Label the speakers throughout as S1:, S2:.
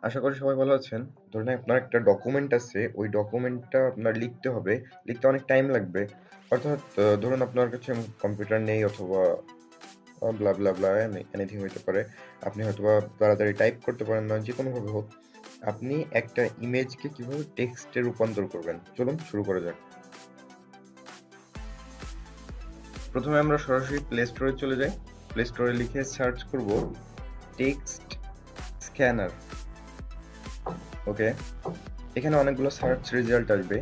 S1: আশা করি সবাই ভালো আছেন। ধরুন আপনার একটা ডকুমেন্ট আছে, ওই ডকুমেন্টটা আপনার লিখতে হবে। লিখতে অনেক টাইম লাগবে। অর্থাৎ ধরুন আপনার কাছে কম্পিউটার নেই অথবা ব্লা, ব্লা, ব্লা এনিথিং হইতে পারে। আপনি হয়তোবা তাড়াতাড়ি টাইপ করতে পারেন না, যেকোনোভাবে হোক। আপনি একটা ইমেজকে কিভাবে টেক্সটে রূপান্তর করবেন? চলুন শুরু করা যাক। প্রথমে আমরা সরাসরি প্লে স্টোরে চলে যাই। প্লে স্টোরে লিখে সার্চ করব টেক্সট স্ক্যানার। ওকে? এখানে অনেকগুলো সার্চ রেজাল্ট আসবে।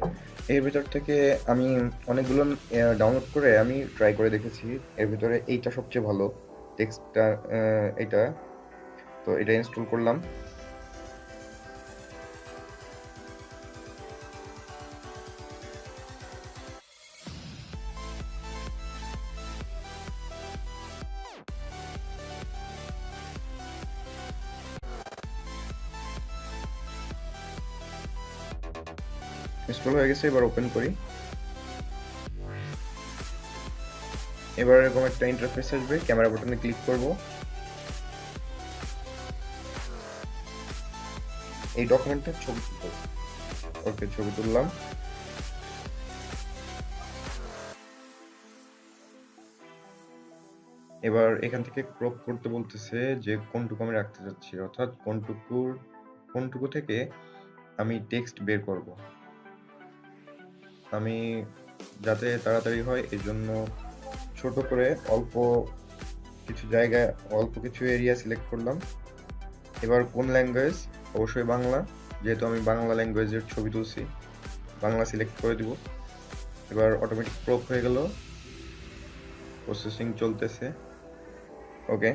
S1: এর ভিতর থেকে আমি অনেকগুলো ডাউনলোড করে আমি ট্রাই করে দেখেছি। এর ভিতরে এইটা সবচেয়ে ভালো। টেক্সটটা এটা। তো এটা ইনস্টল করলাম। ইনস্টল হয়ে গেছে, এবার ওপেন করি। এবার এরকম একটা ইন্টারফেস আসবে, ক্যামেরা বাটনে ক্লিক করব। এই ডকুমেন্টটার ছবি তুলব। ওকে, ছবি তুললাম। এবার এখান থেকে ক্রপ করতে বলতেছে যে কোনটুকু আমি রাখতে চাচ্ছি, অর্থাৎ কোনটুকু থেকে আমি টেক্সট বের করব। আমি যাতে তাড়াতাড়ি হয় এই জন্য ছোট করে অল্প কিছু জায়গায় অল্প কিছু এরিয়া সিলেক্ট করলাম। এবার কোন ল্যাঙ্গুয়েজ? অবশ্যই বাংলা, যেহেতু আমি বাংলা ল্যাঙ্গুয়েজের ছবি তুলছি, বাংলা সিলেক্ট করে দিব। এবার অটোমেটিক ক্রপ হয়ে গেল, প্রসেসিং চলতেছে। ওকে,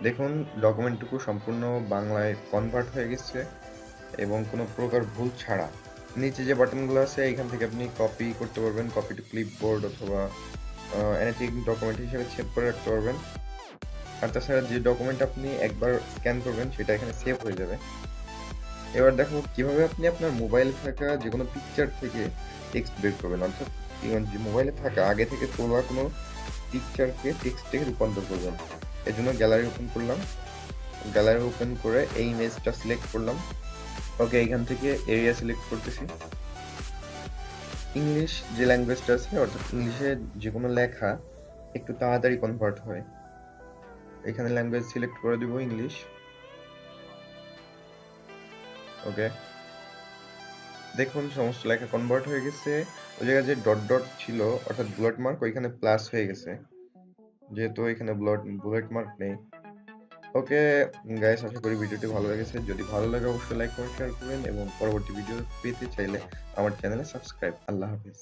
S1: দেখুন ডকুমেন্টটুকু সম্পূর্ণ বাংলায় কনভার্ট হয়ে গেছে এবং কোনো প্রকার ভুল ছাড়া। নিচে যে বাটনগুলো আছে এখান থেকে আপনি কপি করতে পারবেন, কপি টু ক্লিপবোর্ড অথবা এনিথিং ডকুমেন্ট হিসেবে সেভ করে রাখতে পারবেন। আর তাছাড়া যে ডকুমেন্ট আপনি একবার স্ক্যান করবেন সেটা এখানে সেভ হয়ে যাবে। এবার দেখো কিভাবে আপনি আপনার মোবাইলে থাকা যে কোনো পিকচার থেকে টেক্সট বের করবেন, অর্থাৎ যে মোবাইলে থাকা আগে থেকে তোলা কোনো পিকচারকে টেক্সটে রূপান্তর করবেন। এর জন্য গ্যালারি ওপেন করলাম। গ্যালারি ওপেন করে এই ইমেজটা সিলেক্ট করলাম। ওকে, এখান থেকে এরিয়া সিলেক্ট করতেছি। ইংলিশ যে ল্যাঙ্গুয়েজটা আছে, অর্থাৎ ইংলিশে যে কোনো লেখা একটু তাড়াতাড়ি কনভার্ট হয়। এখানে ল্যাঙ্গুয়েজ সিলেক্ট করে দিব ইংলিশ। ওকে, দেখুন সমস্ত লেখা কনভার্ট হয়ে গেছে। ওই জায়গায় যে ডট ডট ছিল অর্থাৎ বুলেট মার্ক, ওইখানে প্লাস হয়ে গেছে, যেহেতু এখানে বুলেট মার্ক নেই। ওকে গাইস, আশা করি ভিডিওটি ভালো লেগেছে। যদি ভালো লাগে অবশ্যই লাইক করে শেয়ার করবেন এবং পরবর্তী ভিডিও পেতে চাইলে আমার চ্যানেলে সাবস্ক্রাইব। আল্লাহ হাফেজ।